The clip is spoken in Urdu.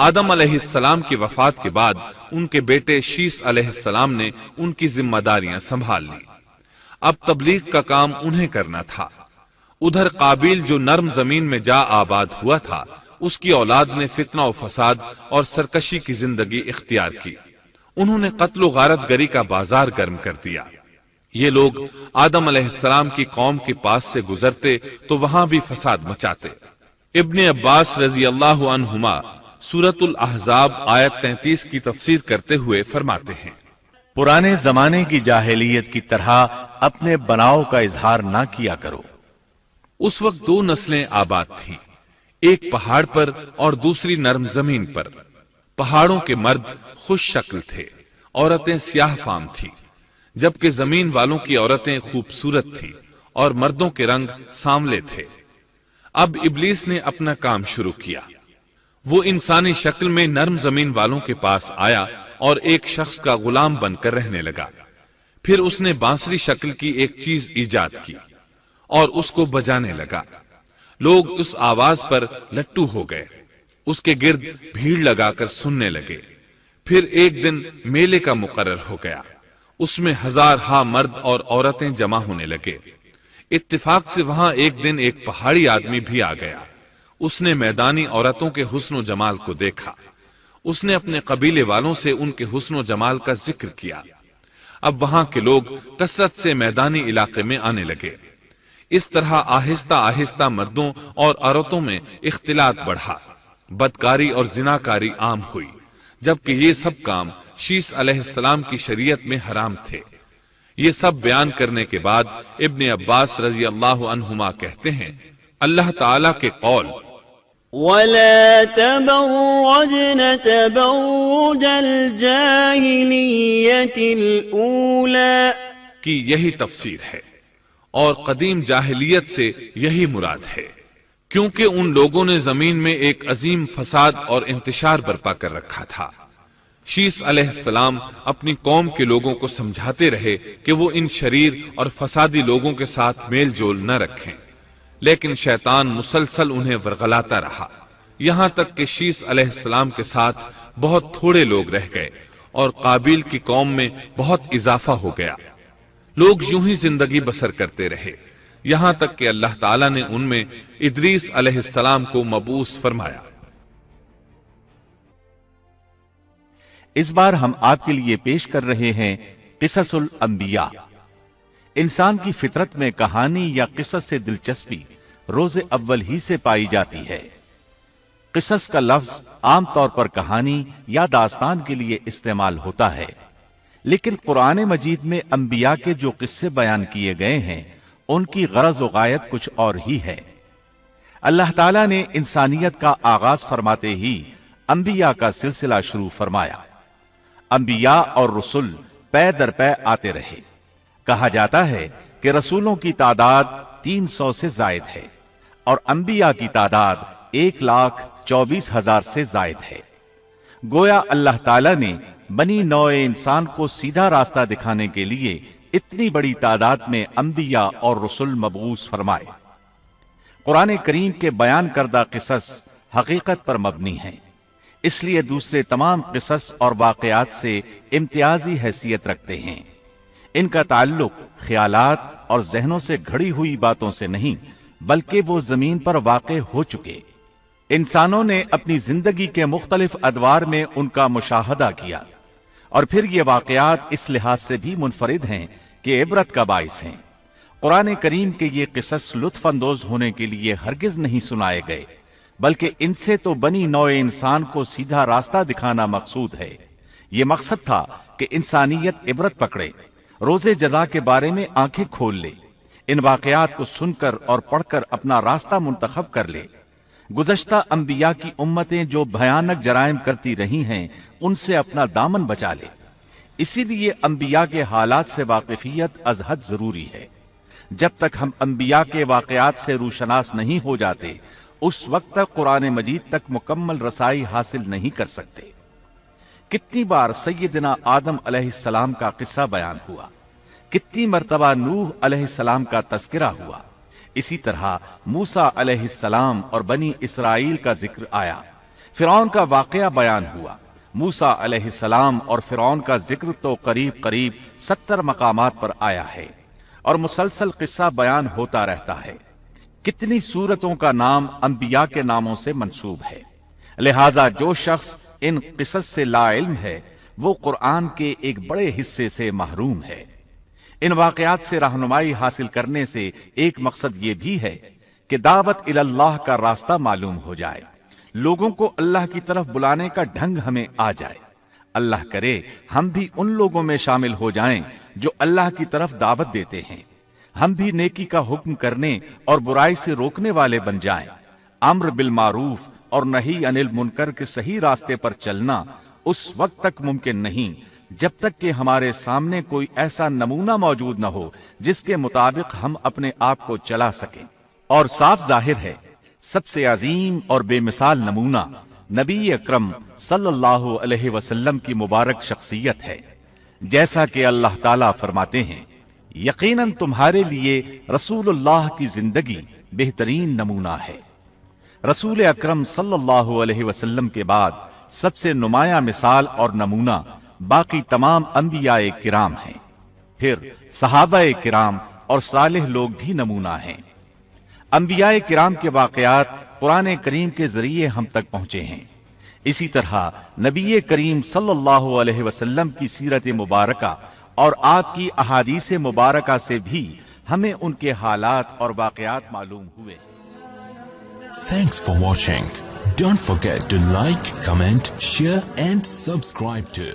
آدم علیہ السلام کی وفات کے بعد ان کے بیٹے شیس علیہ السلام نے ان کی ذمہ داریاں سنبھال لی۔ اب تبلیغ کا کام انہیں کرنا تھا۔ ادھر قابیل جو نرم زمین میں جا آباد ہوا تھا، اس کی اولاد نے فتنہ و فساد اور سرکشی کی زندگی اختیار کی۔ انہوں نے قتل و غارت گری کا بازار گرم کر دیا۔ یہ لوگ آدم علیہ السلام کی قوم کے پاس سے گزرتے تو وہاں بھی فساد مچاتے۔ ابن عباس رضی اللہ عنہما سورۃ الاحزاب آیت 33 کی تفسیر کرتے ہوئے فرماتے ہیں، پرانے زمانے کی جاہلیت کی طرح اپنے بناؤ کا اظہار نہ کیا کرو۔ اس وقت دو نسلیں آباد تھیں، ایک پہاڑ پر اور دوسری نرم زمین پر۔ پہاڑوں کے مرد خوش شکل تھے، عورتیں سیاہ فام تھیں، جبکہ زمین والوں کی عورتیں خوبصورت تھیں اور مردوں کے رنگ سانولے تھے۔ اب ابلیس نے اپنا کام شروع کیا۔ وہ انسانی شکل میں نرم زمین والوں کے پاس آیا اور ایک شخص کا غلام بن کر رہنے لگا۔ پھر اس نے بانسری شکل کی ایک چیز ایجاد کی اور اس کو بجانے لگا۔ لوگ اس آواز پر لٹو ہو گئے، اس کے گرد بھیڑ لگا کر سننے لگے۔ پھر ایک دن میلے کا مقرر ہو گیا، اس میں ہزارہا مرد اور عورتیں جمع ہونے لگے۔ اتفاق سے وہاں ایک دن ایک پہاڑی آدمی بھی آ گیا۔ اس نے میدانی عورتوں کے حسن و جمال کو دیکھا۔ اس نے اپنے قبیلے والوں سے ان کے حسن و جمال کا ذکر کیا۔ اب وہاں کے لوگ کثرت سے میدانی علاقے میں آنے لگے۔ اس طرح آہستہ آہستہ مردوں اور عورتوں میں اختلاط بڑھا، بدکاری اور زناکاری عام ہوئی، جبکہ یہ سب کام شیس علیہ السلام کی شریعت میں حرام تھے۔ یہ سب بیان کرنے کے بعد ابن عباس رضی اللہ عنہما کہتے ہیں، اللہ تعالیٰ کے قول وَلَا تَبَرَّجْنَ تَبَرُّجَ الْجَاهِلِيَّةِ الْأُولَى کی یہی تفسیر ہے، اور قدیم جاہلیت سے یہی مراد ہے، کیونکہ ان لوگوں نے زمین میں ایک عظیم فساد اور انتشار برپا کر رکھا تھا۔ شیس علیہ السلام اپنی قوم کے لوگوں کو سمجھاتے رہے کہ وہ ان شریر اور فسادی لوگوں کے ساتھ میل جول نہ رکھیں، لیکن شیطان مسلسل انہیں ورغلاتا رہا، یہاں تک کہ شیس علیہ السلام کے ساتھ بہت تھوڑے لوگ رہ گئے اور قابیل کی قوم میں بہت اضافہ ہو گیا۔ لوگ یوں ہی زندگی بسر کرتے رہے، یہاں تک کہ اللہ تعالیٰ نے ان میں ادریس علیہ السلام کو مبعوث فرمایا۔ اس بار ہم آپ کے لیے پیش کر رہے ہیں قصص الانبیاء۔ انسان کی فطرت میں کہانی یا قصص سے دلچسپی روز اول ہی سے پائی جاتی ہے۔ قصص کا لفظ عام طور پر کہانی یا داستان کے لیے استعمال ہوتا ہے، لیکن قرآن مجید میں انبیاء کے جو قصے بیان کیے گئے ہیں ان کی غرض و غایت کچھ اور ہی ہے۔ اللہ تعالیٰ نے انسانیت کا آغاز فرماتے ہی انبیاء کا سلسلہ شروع فرمایا۔ انبیاء اور رسول پے در پے آتے رہے۔ کہا جاتا ہے کہ رسولوں کی تعداد 300 سے زائد ہے اور انبیاء کی تعداد 1,24,000 سے زائد ہے۔ گویا اللہ تعالیٰ نے بنی نوع انسان کو سیدھا راستہ دکھانے کے لیے اتنی بڑی تعداد میں انبیاء اور رسول مبعوث فرمائے۔ قرآن کریم کے بیان کردہ قصص حقیقت پر مبنی ہیں، اس لیے دوسرے تمام قصص اور واقعات سے امتیازی حیثیت رکھتے ہیں۔ ان کا تعلق خیالات اور ذہنوں سے گھڑی ہوئی باتوں سے نہیں، بلکہ وہ زمین پر واقع ہو چکے۔ انسانوں نے اپنی زندگی کے مختلف ادوار میں ان کا مشاہدہ کیا، اور پھر یہ واقعات اس لحاظ سے بھی منفرد ہیں کہ عبرت کا باعث ہیں۔ قرآن کریم کے یہ قصص لطف اندوز ہونے کے لیے ہرگز نہیں سنائے گئے، بلکہ ان سے تو بنی نوع انسان کو سیدھا راستہ دکھانا مقصود ہے۔ یہ مقصد تھا کہ انسانیت عبرت پکڑے، روز جزا کے بارے میں آنکھیں کھول لے، ان واقعات کو سن کر اور پڑھ کر اپنا راستہ منتخب کر لے۔ گزشتہ انبیاء کی امتیں جو بھیانک جرائم کرتی رہی ہیں ان سے اپنا دامن بچا لے۔ اسی لیے انبیاء کے حالات سے واقفیت از حد ضروری ہے۔ جب تک ہم انبیاء کے واقعات سے روشناس نہیں ہو جاتے اس وقت تک قرآن مجید تک مکمل رسائی حاصل نہیں کر سکتے۔ کتنی بار سیدنا آدم علیہ السلام کا قصہ بیان ہوا، کتنی مرتبہ نوح علیہ السلام کا تذکرہ ہوا، اسی طرح موسیٰ علیہ السلام اور بنی اسرائیل کا ذکر آیا، فرعون کا واقعہ بیان ہوا۔ موسیٰ علیہ السلام اور فرعون کا ذکر تو قریب قریب 70 مقامات پر آیا ہے اور مسلسل قصہ بیان ہوتا رہتا ہے۔ کتنی سورتوں کا نام انبیاء کے ناموں سے منسوب ہے، لہذا جو شخص ان قصص سے لا علم ہے وہ قرآن کے ایک بڑے حصے سے محروم ہے۔ ان واقعات سے رہنمائی حاصل کرنے سے ایک مقصد یہ بھی ہے کہ دعوت اللہ کا راستہ معلوم ہو جائے، لوگوں کو اللہ کی طرف بلانے کا ڈھنگ ہمیں آ جائے۔ اللہ کرے ہم بھی ان لوگوں میں شامل ہو جائیں جو اللہ کی طرف دعوت دیتے ہیں، ہم بھی نیکی کا حکم کرنے اور برائی سے روکنے والے بن جائیں۔ امر بالمعروف اور نہی عن المنکر کے صحیح راستے پر چلنا اس وقت تک ممکن نہیں جب تک کہ ہمارے سامنے کوئی ایسا نمونہ موجود نہ ہو جس کے مطابق ہم اپنے آپ کو چلا سکیں۔ اور صاف ظاہر ہے سب سے عظیم اور بے مثال نمونہ نبی اکرم صلی اللہ علیہ وسلم کی مبارک شخصیت ہے، جیسا کہ اللہ تعالیٰ فرماتے ہیں یقیناً تمہارے لیے رسول اللہ کی زندگی بہترین نمونہ ہے۔ رسول اکرم صلی اللہ علیہ وسلم کے بعد سب سے نمایاں مثال اور نمونہ باقی تمام انبیاء کرام ہیں، پھر صحابہ کرام اور صالح لوگ بھی نمونہ ہیں۔ انبیاء کرام کے واقعات قرآن کریم کے ذریعے ہم تک پہنچے ہیں، اسی طرح نبی کریم صلی اللہ علیہ وسلم کی سیرت مبارکہ اور آپ کی احادیث مبارکہ سے بھی ہمیں ان کے حالات اور واقعات معلوم ہوئے۔ Thanks for watching. Don't forget to like, comment, share and subscribe to